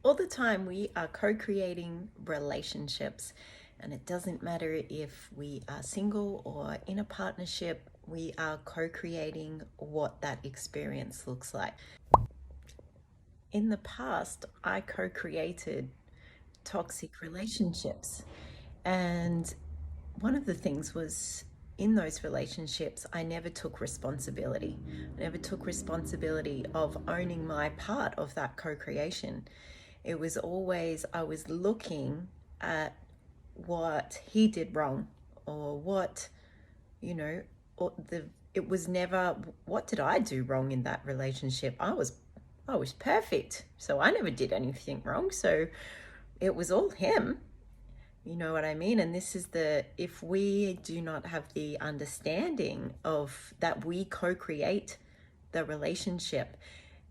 All the time we are co-creating relationships, and it doesn't matter if we are single or in a partnership, we are co-creating what that experience looks like. In the past, I co-created toxic relationships, and one of the things was, in those relationships, I never took responsibility. I never took responsibility of owning my part of that co-creation. It was always, I was looking at what he did wrong, or what, you know, or it was never, what did I do wrong in that relationship? I was perfect. So I never did anything wrong. So it was all him. You know what I mean? And this is if we do not have the understanding of that, we co-create the relationship,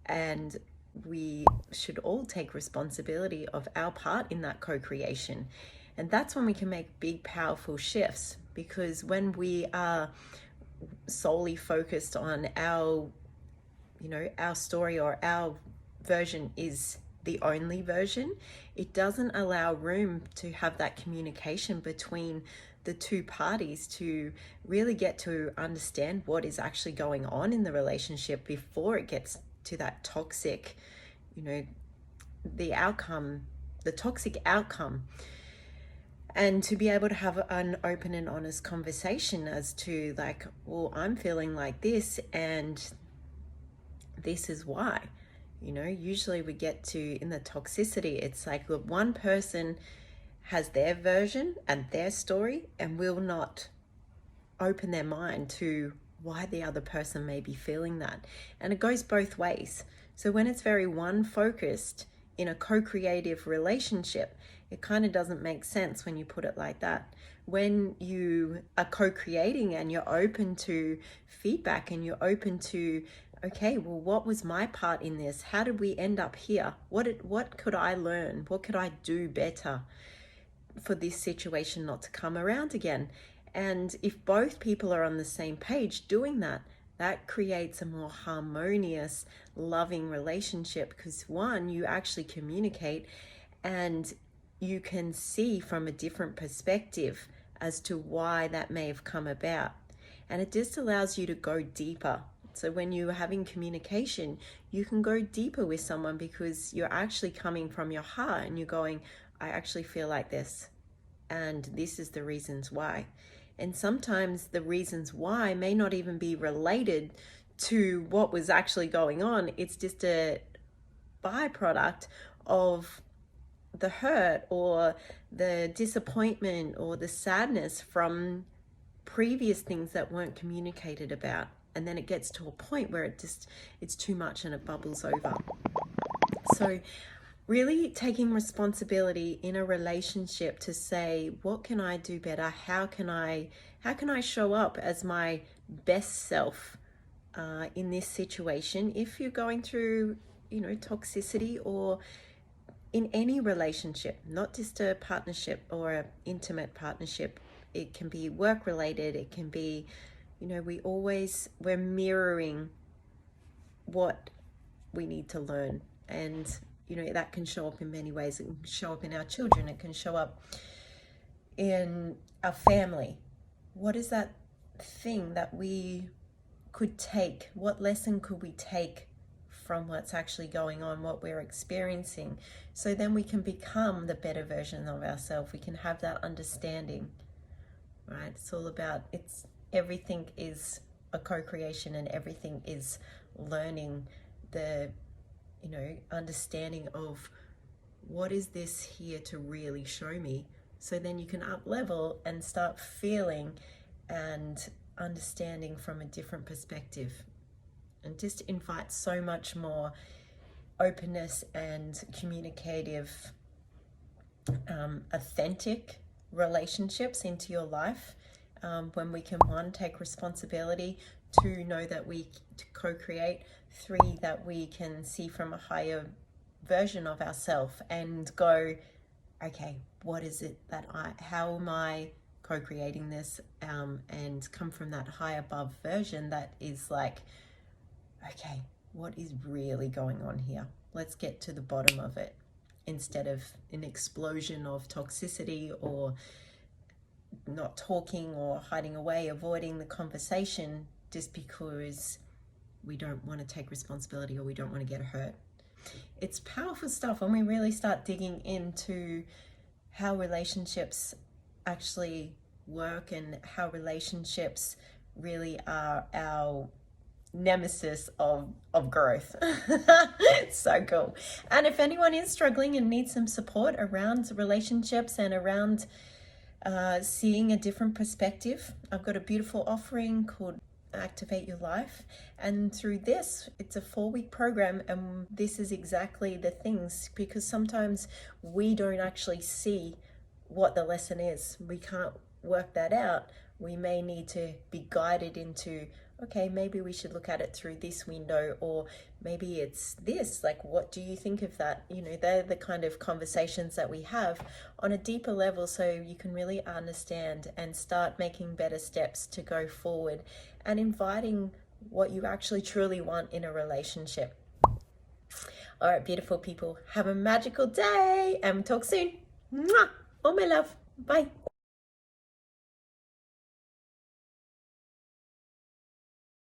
and we should all take responsibility of our part in that co-creation. And that's when we can make big, powerful shifts, because when we are solely focused on our story, or our version is the only version, it doesn't allow room to have that communication between the two parties to really get to understand what is actually going on in the relationship before it gets to that toxic, the outcome, the toxic outcome. And to be able to have an open and honest conversation as to, like, well, I'm feeling like this, and this is why. Usually we get to, in the toxicity, it's like, look, one person has their version and their story and will not open their mind to why the other person may be feeling that. And it goes both ways. So when it's very one focused in a co-creative relationship, it kind of doesn't make sense when you put it like that. When you are co-creating and you're open to feedback, and you're open to, okay, well, what was my part in this? How did we end up here? What could I learn? What could I do better for this situation not to come around again? And if both people are on the same page doing that, that creates a more harmonious, loving relationship, because one, you actually communicate and you can see from a different perspective as to why that may have come about. And it just allows you to go deeper. So when you're having communication, you can go deeper with someone, because you're actually coming from your heart and you're going, I actually feel like this, and this is the reasons why. And sometimes the reasons why may not even be related to what was actually going on. It's just a byproduct of the hurt or the disappointment or the sadness from previous things that weren't communicated about. And then it gets to a point where it's too much and it bubbles over. So really taking responsibility in a relationship to say, what can I do better? How can I show up as my best self in this situation? If you're going through, toxicity, or in any relationship, not just a partnership or an intimate partnership, it can be work related, it can be, we're mirroring what we need to learn. And that can show up in many ways. It can show up in our children, it can show up in our family. What is that thing that we could take? What lesson could we take from what's actually going on, what we're experiencing? So then we can become the better version of ourselves. We can have that understanding, right? It's all about, everything is a co-creation, and everything is learning the understanding of, what is this here to really show me? So then you can up level and start feeling and understanding from a different perspective, and just invite so much more openness and communicative, authentic relationships into your life, when we can, one, take responsibility, two, know that we co-create, three, that we can see from a higher version of ourselves and go, okay, what is it that how am I co-creating this, and come from that high above version that is like, okay, what is really going on here? Let's get to the bottom of it. instead of an explosion of toxicity or not talking or hiding away, avoiding the conversation just because we don't want to take responsibility or we don't want to get hurt. It's powerful stuff when we really start digging into how relationships actually work and how relationships really are our nemesis of growth. So cool. And if anyone is struggling and needs some support around relationships and around seeing a different perspective, I've got a beautiful offering called Activate Your Life, and through this, it's a 4-week program, and this is exactly the things, because sometimes we don't actually see what the lesson is. We can't work that out. We may need to be guided into, okay, maybe we should look at it through this window, or maybe it's this, like, what do you think of that? You know, they're the kind of conversations that we have on a deeper level, so you can really understand and start making better steps to go forward and inviting what you actually truly want in a relationship. All right, beautiful people, have a magical day and talk soon. Mwah! All my love. Bye.